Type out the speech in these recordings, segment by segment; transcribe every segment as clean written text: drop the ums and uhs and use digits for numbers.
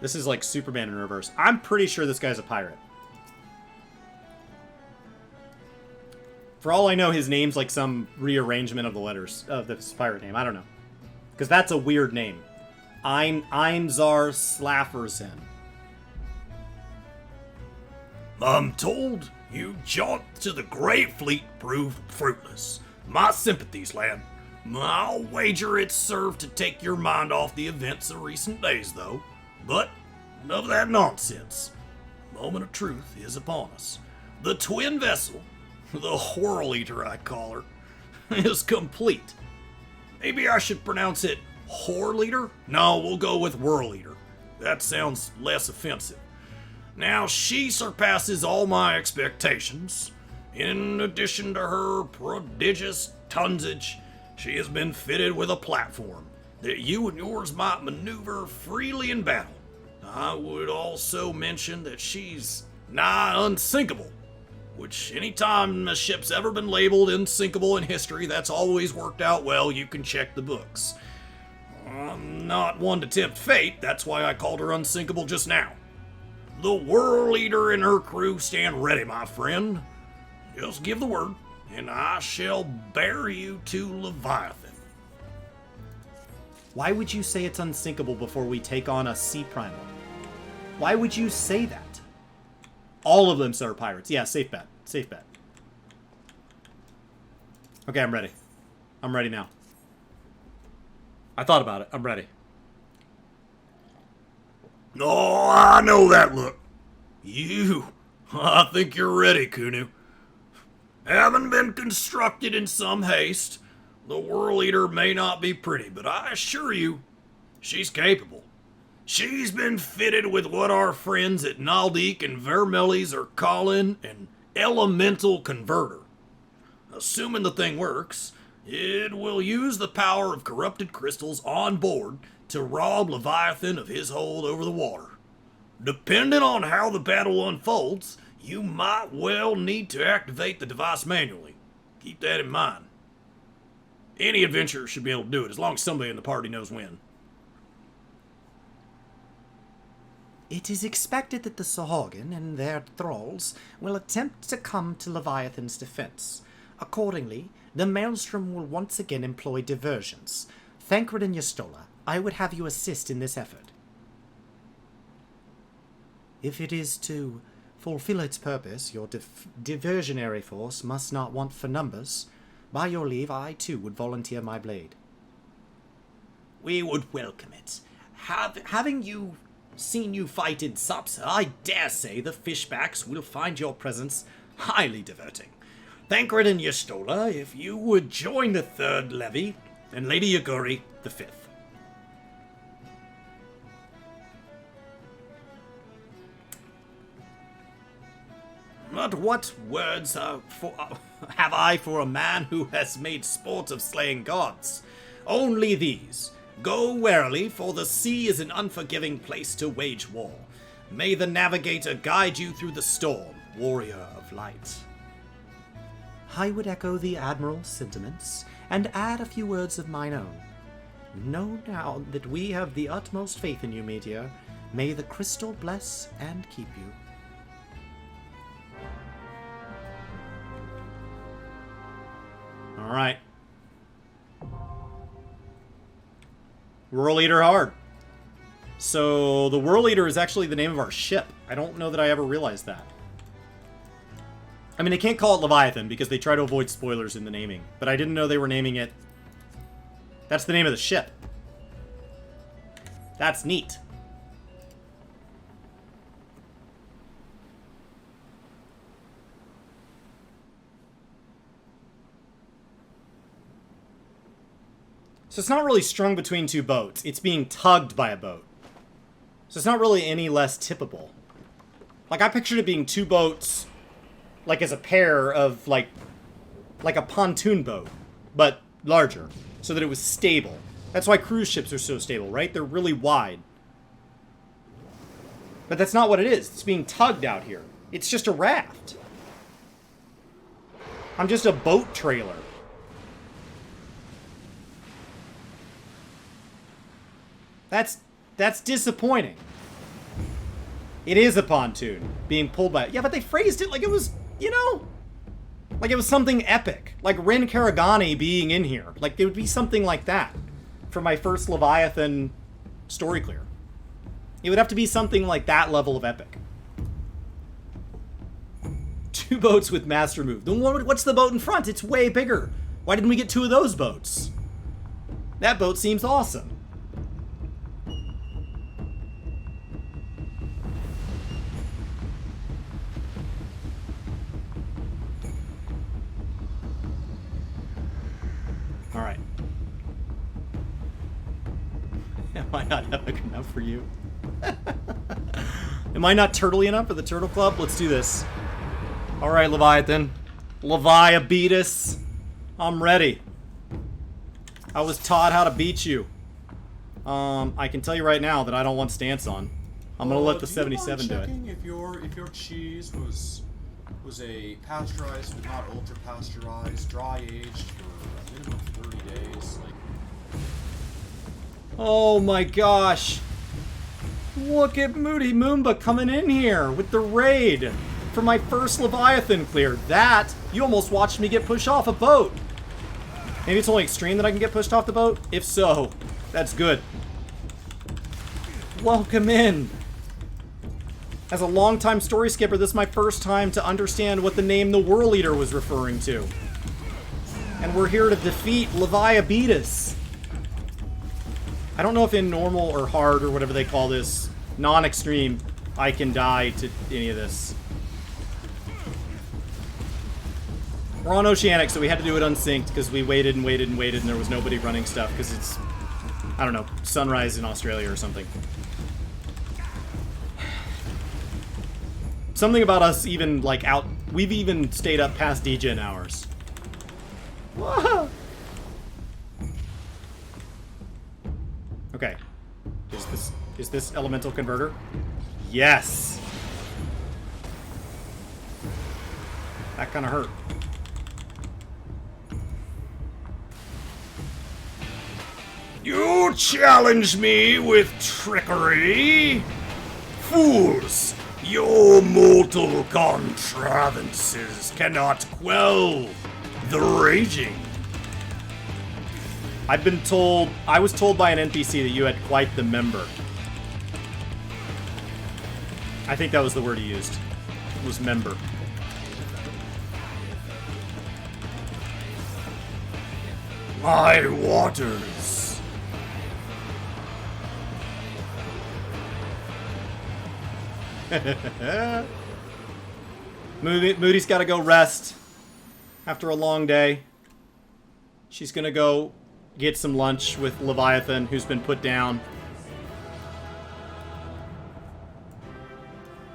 This is like Superman in reverse. I'm pretty sure this guy's a pirate. For all I know, his name's like some rearrangement of the letters of this pirate name. I don't know. Because that's a weird name. Einzar Slafferson. I'm told you jaunt to the Great Fleet proved fruitless. My sympathies, lad. I'll wager it served to take your mind off the events of recent days, though. But enough of that nonsense. The moment of truth is upon us. The twin vessel, the Whorl Eater I call her, is complete. Maybe I should pronounce it Whorl Eater? No, we'll go with Whorl Eater. That sounds less offensive. Now, she surpasses all my expectations. In addition to her prodigious tonnage, she has been fitted with a platform that you and yours might maneuver freely in battle. I would also mention that she's nigh unsinkable, which anytime a ship's ever been labeled unsinkable in history, that's always worked out well. You can check the books. I'm not one to tempt fate, that's why I called her unsinkable just now. The Whorl Eater and her crew stand ready, my friend. Just give the word, and I shall bear you to Leviathan. Why would you say it's unsinkable before we take on a sea primal? Why would you say that? All of them are pirates. Yeah, safe bet. Safe bet. Okay, I'm ready. I'm ready now. I thought about it. I'm ready. Oh, I know that look. I think you're ready, Kunu. Having been constructed in some haste, the Whorl Eater may not be pretty, but I assure you, she's capable. She's been fitted with what our friends at Naldik and Vermelis are calling an elemental converter. Assuming the thing works, it will use the power of corrupted crystals on board to rob Leviathan of his hold over the water. Depending on how the battle unfolds, you might well need to activate the device manually. Keep that in mind. Any adventurer should be able to do it, as long as somebody in the party knows when. It is expected that the Sahagin and their thralls will attempt to come to Leviathan's defense. Accordingly, the Maelstrom will once again employ diversions. Thancred and Yastola, I would have you assist in this effort. If it is to fulfill its purpose, your diversionary force must not want for numbers. By your leave, I too would volunteer my blade. We would welcome it. Having seen you fight in Sapsa, I dare say the fishbacks will find your presence highly diverting. Thancred and Yastola, if you would join the third levy, and Lady Yaguri the fifth. But what words have I for a man who has made sport of slaying gods? Only these. Go warily, for the sea is an unforgiving place to wage war. May the navigator guide you through the storm, warrior of light. I would echo the Admiral's sentiments, and add a few words of mine own. Know now that we have the utmost faith in you, Meteor. May the crystal bless and keep you. Alright. Whorl Eater hard. So, the Whorl Eater is actually the name of our ship. I don't know that I ever realized that. I mean, they can't call it Leviathan because they try to avoid spoilers in the naming. But I didn't know they were naming it... That's the name of the ship. That's neat. So it's not really strung between two boats. It's being tugged by a boat. So it's not really any less tippable. Like, I pictured it being two boats, like as a pair of, like a pontoon boat, but larger, so that it was stable. That's why cruise ships are so stable, right? They're really wide. But that's not what it is. It's being tugged out here. It's just a raft. I'm just a boat trailer. That's disappointing. It is a pontoon being pulled by it. Yeah, but they phrased it like it was, you know, like it was something epic. Like Ren Karagani being in here. Like it would be something like that for my first Leviathan story clear. It would have to be something like that level of epic. 2 boats with master move. Then what's the boat in front? It's way bigger. Why didn't we get 2 of those boats? That boat seems awesome. Alright. Am I not epic enough for you? Am I not turtly enough for the Turtle Club? Let's do this. Alright, Leviathan. Leviabetus. I'm ready. I was taught how to beat you. I can tell you right now that I don't want stance on. I'm gonna let the 77 do it. If your cheese was a pasteurized but not ultra pasteurized, dry aged for a minimum of 30 days, like. Oh my gosh. Look at Moody Moomba coming in here with the raid for my first Leviathan clear. That, you almost watched me get pushed off a boat. Maybe it's only extreme that I can get pushed off the boat? If so, that's good. Welcome in. As a longtime story skipper, this is my first time to understand what the name the Whorl Eater was referring to. And we're here to defeat Leviabetus. I don't know if in normal or hard or whatever they call this, non-extreme, I can die to any of this. We're on Oceanic, so we had to do it unsynced because we waited and waited and waited and there was nobody running stuff because it's, I don't know, sunrise in Australia or something. Something about us even, like, out, we've even stayed up past degen hours. Whoa! Okay. Is this elemental converter? Yes! That kind of hurt. You challenge me with trickery? Fools! Your mortal contrivances cannot quell the raging. I was told by an NPC that you had quite the member. I think that was the word he used. It was member. My waters. Moody's got to go rest after a long day. She's gonna go get some lunch with Leviathan, who's been put down.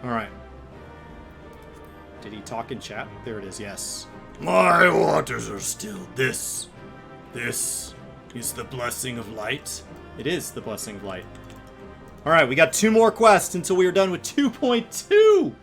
Alright. Did he talk in chat? There it is, yes. My waters are still this. This is the blessing of light. It is the blessing of light. Alright, we got 2 more quests until we are done with 2.2!